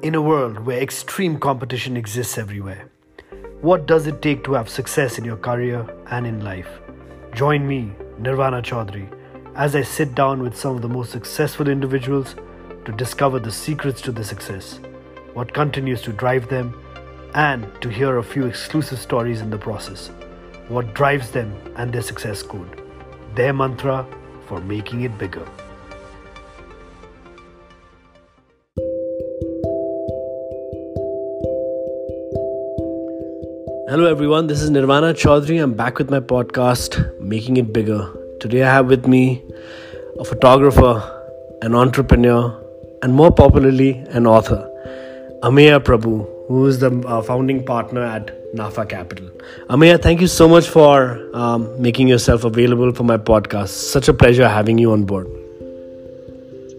In a world where extreme competition exists everywhere, what does it take to have success in your career and in life? Join me, Nirvana Chaudhary, as I sit down with some of the most successful individuals to discover the secrets to their success, what continues to drive them, and to hear a few exclusive stories in the process. What drives them and their success code, their mantra for making it bigger. Hello everyone, this is Nirvana Chaudhary. I'm back with my podcast, Making It Bigger. Today I have with me a photographer, an entrepreneur, and more popularly, an author, Ameya Prabhu, who is the founding partner at NAFA Capital. Ameya, thank you so much for making yourself available for my podcast. Such a pleasure having you on board.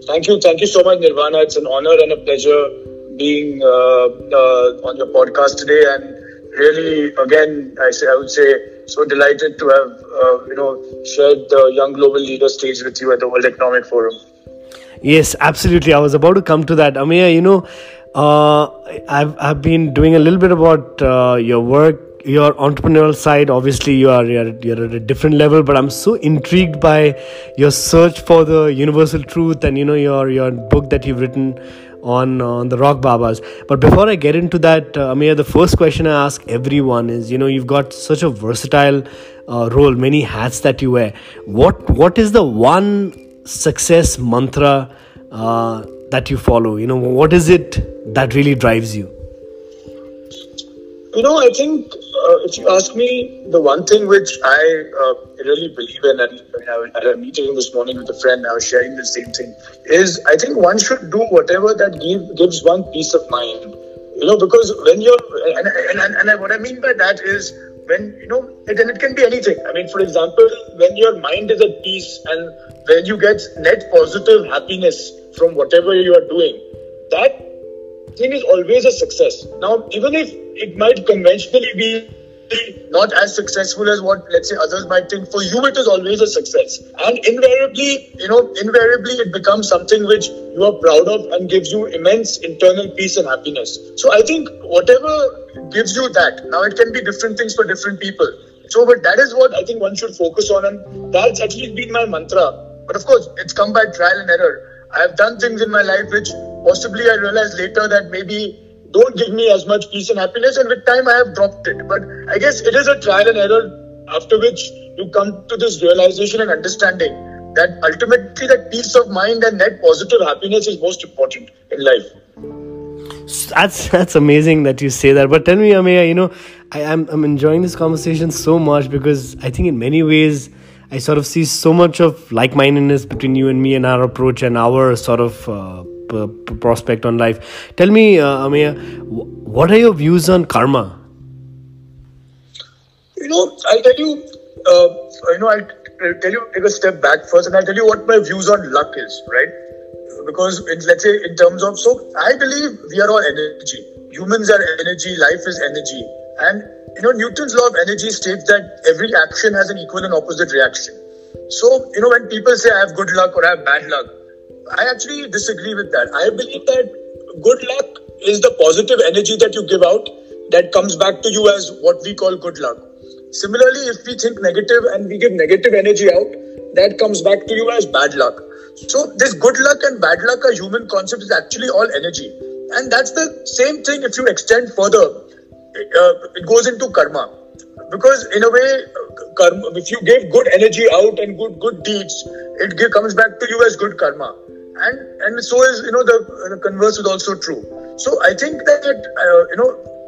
Thank you so much, Nirvana. It's an honor and a pleasure being on your podcast today, and really, again, I would say, so delighted to have, shared the Young Global Leader stage with you at the World Economic Forum. Yes, absolutely. I was about to come to that. Ameya, I've been doing a little bit about your work, your entrepreneurial side. Obviously, you're at a different level, but I'm so intrigued by your search for the universal truth and, your book that you've written on the Rock Babas. But before I get into that, Ameya, the first question I ask everyone is, you've got such a versatile role, many hats that you wear. What is the one success mantra that you follow? What is it that really drives you? I think if you ask me, the one thing which I really believe in, and I had a meeting this morning with a friend, I was sharing the same thing, is I think one should do whatever that gives one peace of mind. Because when you're, and what I mean by that is when, and it can be anything. For example, when your mind is at peace and when you get net positive happiness from whatever you are doing, that thing is always a success. Now, even if it might conventionally be not as successful as what, let's say, others might think, for you it is always a success. And invariably it becomes something which you are proud of and gives you immense internal peace and happiness. So I think whatever gives you that, now it can be different things for different people. So, but that is what I think one should focus on, and that's actually been my mantra. But of course, it's come by trial and error. I have done things in my life which possibly I realized later that maybe don't give me as much peace and happiness, and with time I have dropped it. But I guess it is a trial and error, after which you come to this realization and understanding that ultimately that peace of mind and net positive happiness is most important in life. That's amazing that you say that. But tell me, Ameya, I'm enjoying this conversation so much because I think in many ways I sort of see so much of like-mindedness between you and me and our approach and our sort of prospect on life. Tell me, Ameya, what are your views on karma? I'll tell you, take a step back first, and I'll tell you what my views on luck is, right? Because let's say in terms of, so I believe we are all energy. Humans are energy, life is energy. And, Newton's law of energy states that every action has an equal and opposite reaction. So, when people say I have good luck or I have bad luck, I actually disagree with that. I believe that good luck is the positive energy that you give out that comes back to you as what we call good luck. Similarly, if we think negative and we give negative energy out, that comes back to you as bad luck. So this good luck and bad luck are human concepts, is actually all energy. And that's the same thing if you extend further. It goes into karma. Because in a way, karma, if you give good energy out and good deeds, it comes back to you as good karma. And so is, the converse is also true. So I think that,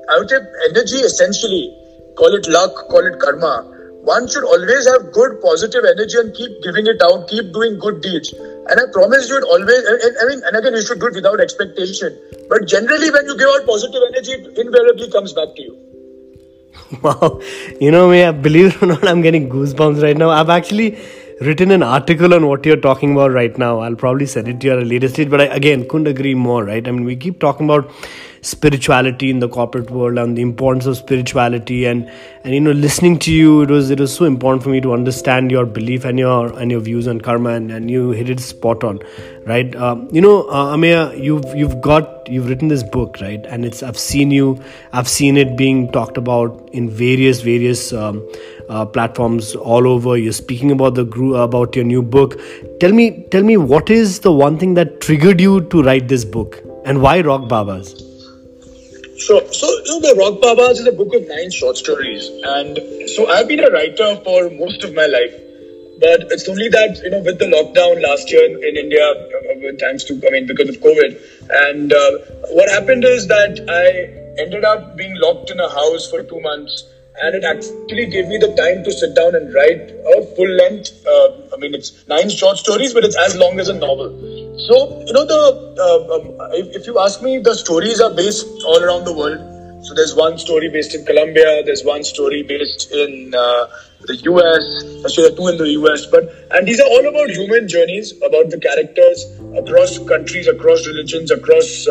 I would say energy essentially, call it luck, call it karma. One should always have good positive energy and keep giving it out, keep doing good deeds. And I promise you it always, and again, you should do it without expectation. But generally when you give out positive energy, it invariably comes back to you. Wow. Believe it or not, I'm getting goosebumps right now. I've actually written an article on what you're talking about right now. I'll probably send it to you at a later stage, but I, again, couldn't agree more, right? We keep talking about spirituality in the corporate world and the importance of spirituality, and listening to you, it was so important for me to understand your belief and your views on karma, and you hit it spot on, right? Ameya, you've written this book, right? And I've seen it being talked about in various platforms all over. You're speaking about about your new book. Tell me what is the one thing that triggered you to write this book, and why Rock Babas? Sure. So, the Rock Babas is a book of 9 short stories. And so I've been a writer for most of my life. But it's only that, with the lockdown last year in India, because of COVID. And what happened is that I ended up being locked in a house for 2 months. And it actually gave me the time to sit down and write a full length. It's 9 short stories, but it's as long as a novel. So, if you ask me, the stories are based all around the world. So there's one story based in Colombia. There's one story based in the US. So there are 2 in the US. And these are all about human journeys, about the characters across countries, across religions, across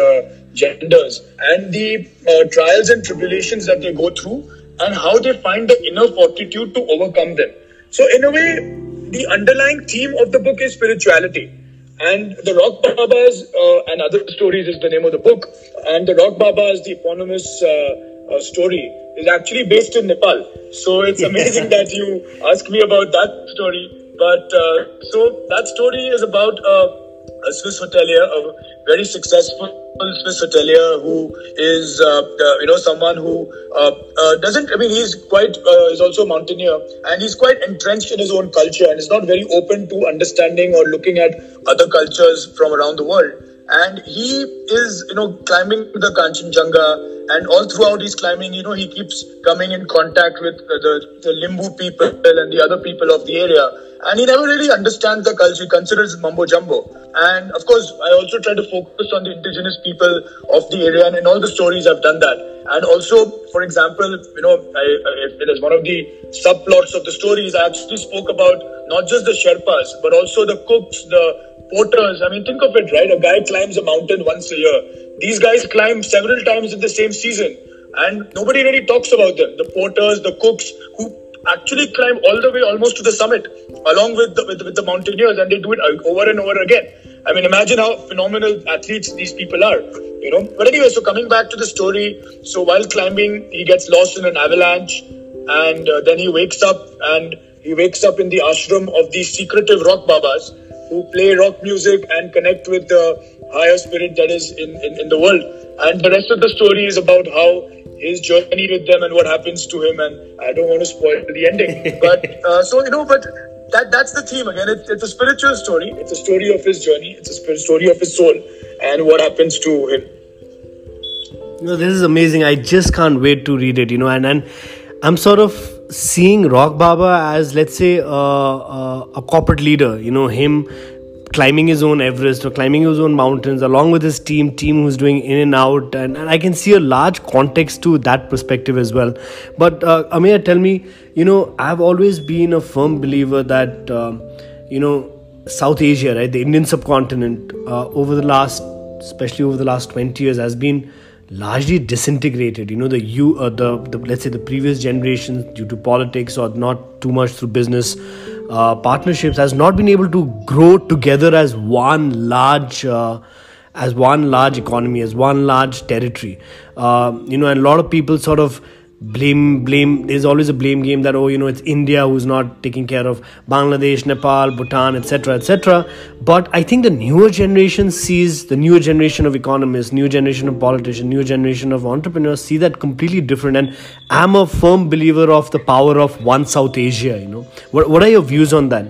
genders, and the trials and tribulations that they go through, and how they find the inner fortitude to overcome them. So in a way, the underlying theme of the book is spirituality. And the Rock Babas and Other Stories is the name of the book. And the Rock Babas, the eponymous story, is actually based in Nepal. So it's amazing that you ask me about that story. But so that story is about a Swiss hotelier, a very successful Swiss hotelier who is, someone who he's also a mountaineer, and he's quite entrenched in his own culture and is not very open to understanding or looking at other cultures from around the world. And he is, climbing the Kanchenjunga, and all throughout his climbing, he keeps coming in contact with the Limbu people and the other people of the area. And he never really understands the culture. He considers it mumbo jumbo. And of course, I also try to focus on the indigenous people of the area, and in all the stories I've done that. And also, for example, as one of the subplots of the stories, I actually spoke about not just the Sherpas, but also the cooks, the porters. Think of it, right? A guy climbs a mountain once a year. These guys climb several times in the same season, and nobody really talks about them. The porters, the cooks, who actually climb all the way almost to the summit, along with the mountaineers, and they do it over and over again. Imagine how phenomenal athletes these people are, But anyway, so coming back to the story, so while climbing, he gets lost in an avalanche, and then he wakes up in the ashram of these secretive Rock Babas, who play rock music and connect with the higher spirit that is in the world. And the rest of the story is about how his journey with them and what happens to him. And I don't want to spoil the ending. But that's the theme again. It's a spiritual story. It's a story of his journey. It's a story of his soul and what happens to him. This is amazing. I just can't wait to read it, and I'm sort of seeing Rock Baba as, let's say, a corporate leader, him climbing his own Everest or climbing his own mountains along with his team who's doing in and out, and I can see a large context to that perspective as well. But Ameya, tell me, I've always been a firm believer that South Asia, right, the Indian subcontinent, especially over the last 20 years, has been largely disintegrated. Let's say the previous generations, due to politics or not too much through business partnerships, has not been able to grow together as one large economy, as one large territory. And a lot of people sort of blame. There's always a blame game that it's India who's not taking care of Bangladesh, Nepal, Bhutan, etc. But I think the newer generation sees, the newer generation of economists, new generation of politicians, new generation of entrepreneurs see that completely different. And I'm a firm believer of the power of one South Asia. What are your views on that?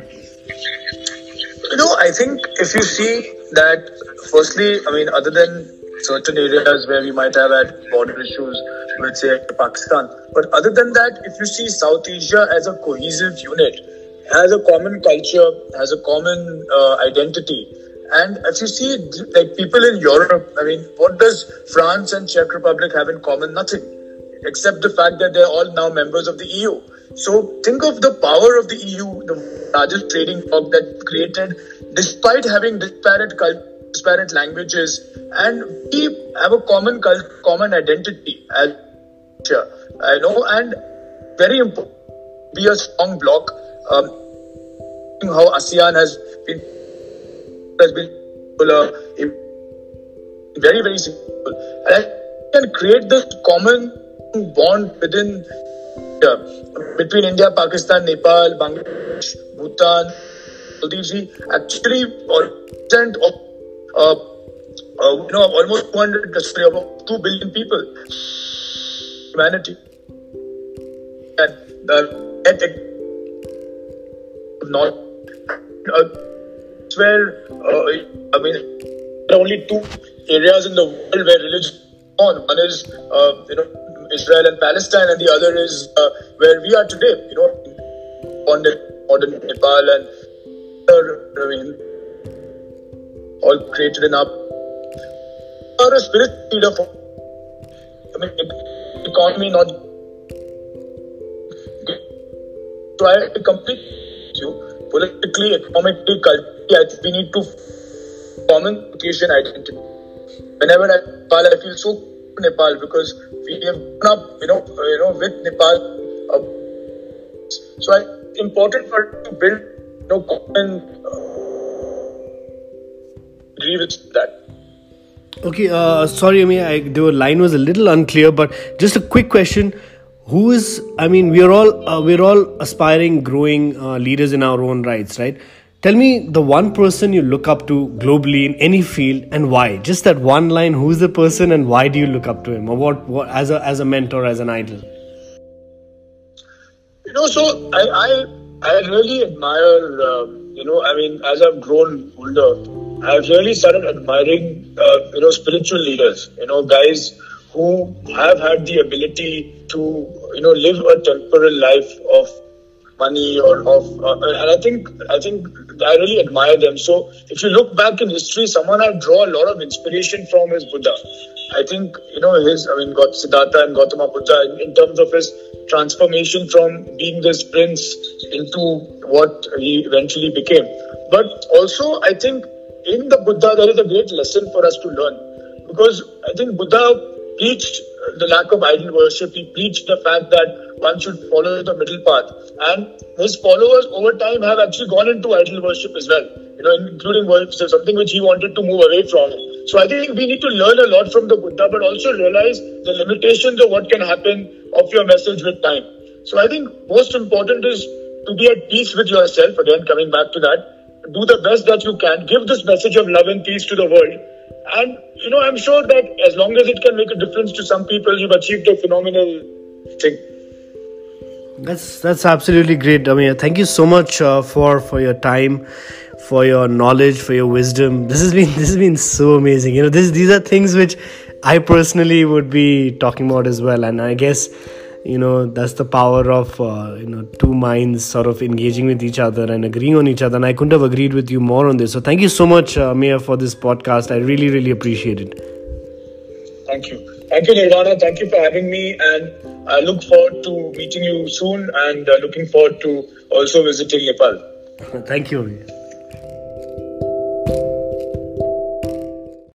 I think if you see that, firstly, other than certain areas where we might have had border issues with, say, Pakistan. But other than that, if you see South Asia as a cohesive unit, has a common culture, has a common identity. And if you see, like, people in Europe, what does France and Czech Republic have in common? Nothing, except the fact that they're all now members of the EU. So think of the power of the EU, the largest trading bloc that created, despite having disparate cultures disparate languages, and we have a common identity as I know, and very important, be a strong bloc. How ASEAN has been very, very simple, and I can create this common bond between India, Pakistan, Nepal, Bangladesh, Bhutan. Maldives actually represent almost 2 billion people, humanity, and not where there are only 2 areas in the world where religion is on. One is Israel and Palestine, and the other is where we are today. Modern Nepal and all created in our a spiritual leader for economy, not so I complete you politically, economically, culturally. I think we need to common Caucasian identity. Whenever I feel so Nepal, because we have grown up, with Nepal. So it's important for us to build, common. Agree with that. Okay, sorry, the line was a little unclear, but just a quick question. We're all aspiring, growing leaders in our own rights, right? Tell me the one person you look up to globally in any field and why. Just that one line, who's the person and why do you look up to him? Or what as a mentor, as an idol? So I really admire, as I've grown older, I've really started admiring, spiritual leaders, guys who have had the ability to, live a temporal life of money and I think I really admire them. So if you look back in history, someone I draw a lot of inspiration from is Buddha. I think, got Siddhartha and Gautama Buddha in terms of his transformation from being this prince into what he eventually became. But also, I think in the Buddha, there is a great lesson for us to learn, because I think Buddha preached the lack of idol worship. He preached the fact that one should follow the middle path. And his followers over time have actually gone into idol worship as well, including worship, something which he wanted to move away from. So I think we need to learn a lot from the Buddha, but also realize the limitations of what can happen of your message with time. So I think most important is to be at peace with yourself. Again, coming back to that, do the best that you can, give this message of love and peace to the world. And, I'm sure that as long as it can make a difference to some people, you've achieved a phenomenal thing. That's absolutely great. Thank you so much for your time, for your knowledge, for your wisdom. This has been so amazing. These are things which I personally would be talking about as well. And I guess, that's the power of, two minds sort of engaging with each other and agreeing on each other. And I couldn't have agreed with you more on this. So thank you so much, Ameya, for this podcast. I really, really appreciate it. Thank you. Thank you, Nirvana. Thank you for having me. And I look forward to meeting you soon and looking forward to also visiting Nepal. Thank you, Ameya.